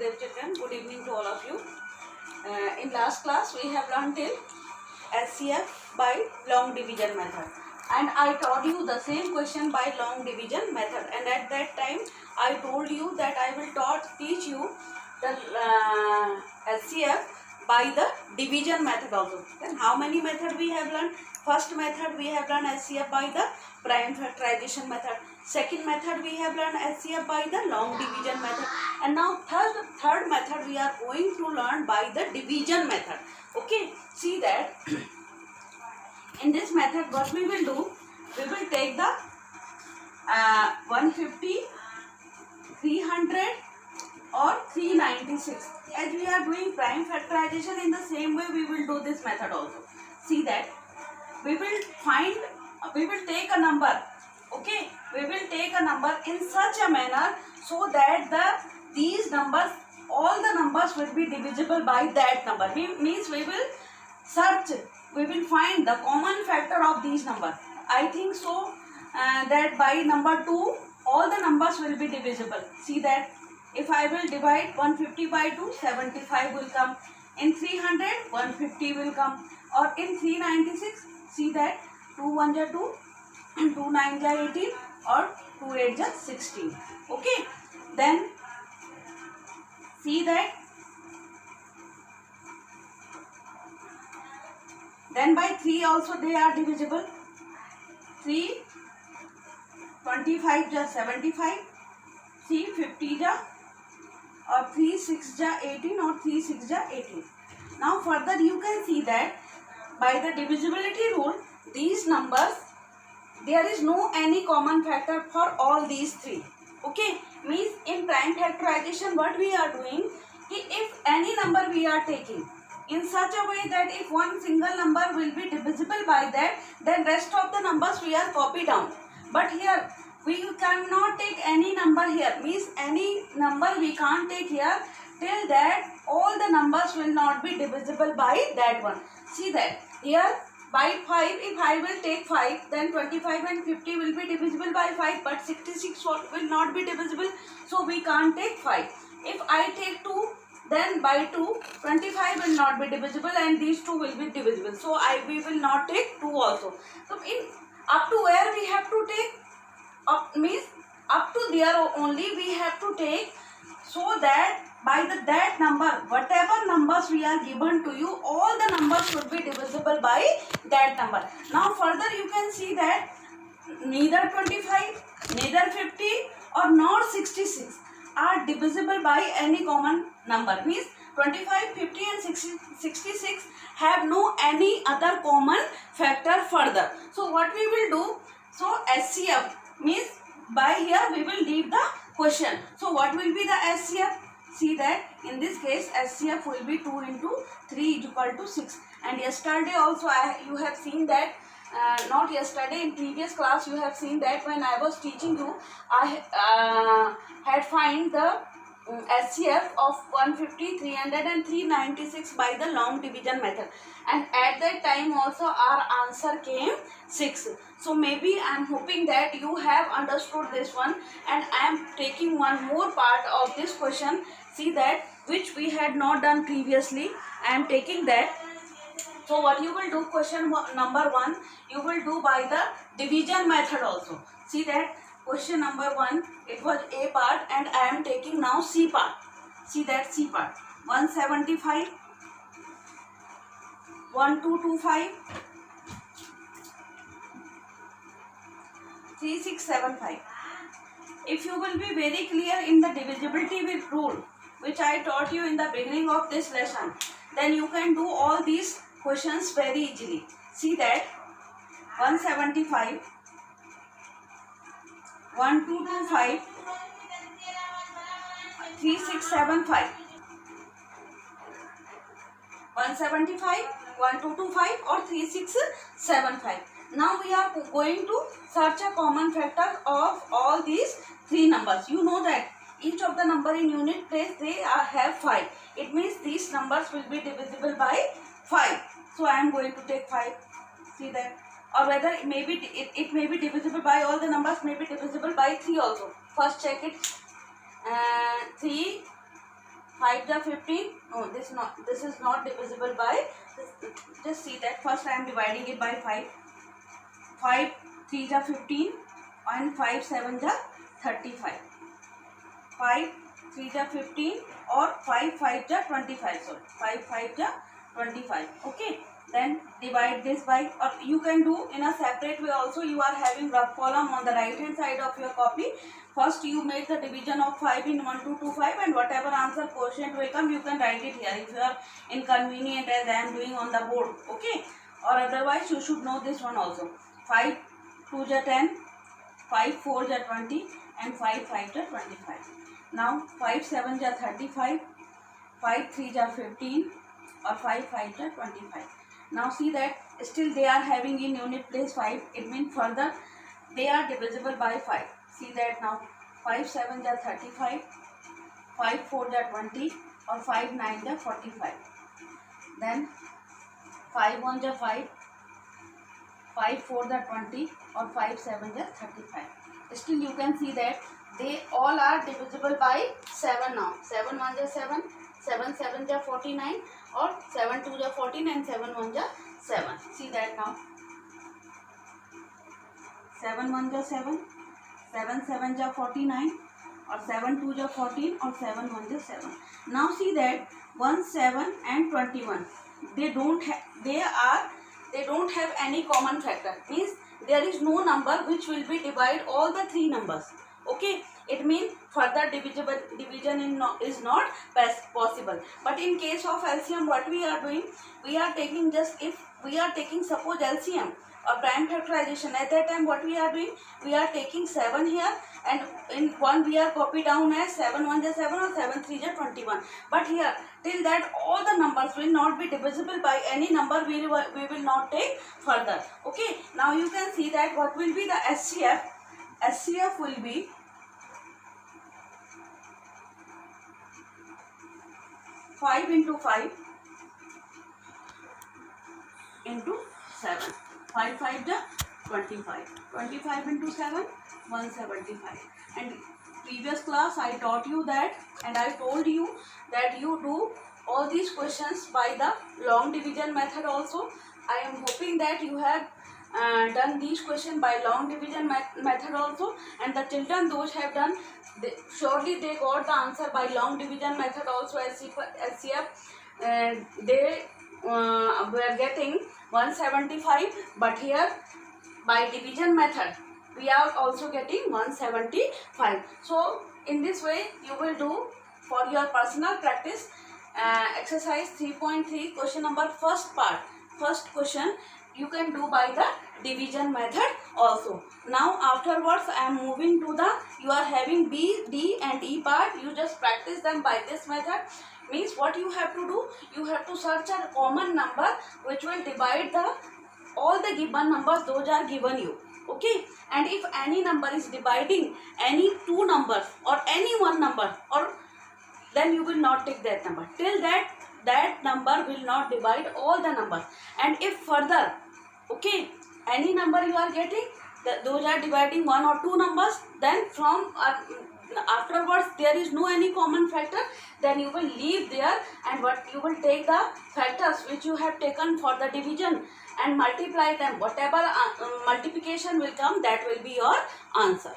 Sukhdev Chitran. Good evening to all of you. In last class we have learned till SCF by long division method, and I taught you the same question by long division method, and at that time I told you that I will teach you the SCF by the division method also. Then how many method we have learned? First method we have learned SCF by the prime factorization method. Second method we have learned SCF by the long division method, and now third method we are going to learn by the division method. Okay, see that in this method what we will do, we will take the 150, 300 or 396. As we are doing prime factorization, in the same way we will do this method also. See that we will take a number. Okay, we will take a number in such a manner so that these numbers, all the numbers will be divisible by that number. Means we will search, we will find the common factor of these numbers. I think so that by number 2 all the numbers will be divisible. See that if I will divide 150 by 2, 75 will come. In 300, 150 will come. Or in 396, see that 2 1 ja 2, 2 9 ja 18 or 2 8 ja 16. Okay, then see that then by 3 also they are divisible. 3 25 ja 75, 3 50 ja or 3 6 ja 18 or 3 6 ja 18. Now further you can see that by the divisibility rule, these numbers, there is no any common factor for all these three. Okay, means in prime factorization what we are doing, if any number we are taking in such a way that if one single number will be divisible by that, then rest of the numbers we are copy down. But here we cannot take any number here, means any number we can't take here till that all the numbers will not be divisible by that one. See that here by 5, if I will take 5, then 25 and 50 will be divisible by 5, but 66 will not be divisible, so we can't take 5. If I take 2, then by 2, 25 will not be divisible and these two will be divisible, so we will not take 2 also. So in up to where we have to take, means up to there only we have to take, so that by that number, whatever numbers we are given to you, all the numbers should be divisible by that number. Now further you can see that neither 25, neither 50 or nor 66 are divisible by any common number. Means 25, 50 and 66 have no any other common factor further. So what we will do, so SCF means by here we will leave the question. So what will be the SCF? See that in this case SCF will be 2 into 3 is equal to 6. And yesterday also you have seen that, not yesterday, in previous class you have seen that when I was teaching you, I had find the SCF of 150, 300 and 396 by the long division method, and at that time also our answer came 6. So maybe I am hoping that you have understood this one, and I am taking one more part of this question. See that which we had not done previously, I am taking that. So what you will do, question number 1 you will do by the division method also. See that question number 1, it was A part and I am taking now C part. See that C part, 175, 1225, 3675. If you will be very clear in the divisibility with rule, which I taught you in the beginning of this lesson, then you can do all these questions very easily. See that 175, 1225, 3675, 175, 1225 or 3675. Now we are going to search a common factor of all these three numbers. You know that each of the number in unit place they have 5. It means these numbers will be divisible by 5. So I am going to take 5. See that, or whether it may be divisible by all the numbers, may be divisible by 3 also. First check it. 3, 5 ja 15. No, this is not divisible by. Just see that first I am dividing it by 5. 5 3 ja 15 and 5 7 ja 35. 5 3 ja 15 or 5 5 ja 25. Sorry, 5 5 ja 25. Okay. Then divide this by, or you can do in a separate way also. You are having rough column on the right hand side of your copy. First you make the division of 5 in 1 2 2 5, and whatever answer quotient will come, you can write it here if you are inconvenient as I am doing on the board. Okay. Or otherwise you should know this one also. 5 2 ja 10, 5 4 ja 20 and 5 5 ja 25. Now 5 7 ja 35, 5 3 ja 15 or 5 5 ja 25. Now see that still they are having in unit place 5. It means further they are divisible by 5. See that now 5 7 ja 35, 5 4 ja 20 or 5 9 ja 45. Then 5 1 ja 5, 5 4 ja 20 or 5 7 ja 35. Still you can see that they all are divisible by 7 now. 7 1 ja 7, 7 7 ja 49 or 7 2 ja 14 and 7 1 ja 7. See that now. 7 1 ja 7, 7 7 ja 49 or 7 2 ja 14 or 7 1 ja 7. Now see that 1 7 and 21. They don't have any common factor. Means there is no number which will be divide all the three numbers. Okay. It means further division is not possible. But in case of LCM, what we are doing, we are taking just, if we are taking suppose LCM or prime factorization, at that time what we are doing, we are taking 7 here and in one we are copy down as 7 1 ja 7 or 7 3 ja 21. But here till that all the numbers will not be divisible by any number, we will not take further. Okay. Now you can see that what will be the SCF. SCF will be 5 into 5 into 7. 5 5 ja 25. 25 into 7, 175. And previous class I taught you that, and I told you that you do all these questions by the long division method also. I am hoping that you have done these questions by long division method also, and the children those have done, surely they got the answer by long division method also. SCF they were getting 175, but here by division method we are also getting 175. So in this way you will do for your personal practice exercise 3.3 question number first part. First question you can do by the division method also. Now afterwards I am moving to the, you are having B, D and E part. You just practice them by this method. Means what you have to do, you have to search a common number which will divide the all the given numbers those are given you. Okay. And if any number is dividing any two numbers or any one number, or then you will not take that number. Till that number will not divide all the numbers. And if further, okay, any number you are getting, those are dividing one or two numbers, then from afterwards there is no any common factor, then you will leave there, and what you will take the factors which you have taken for the division and multiply them. Whatever multiplication will come, that will be your answer.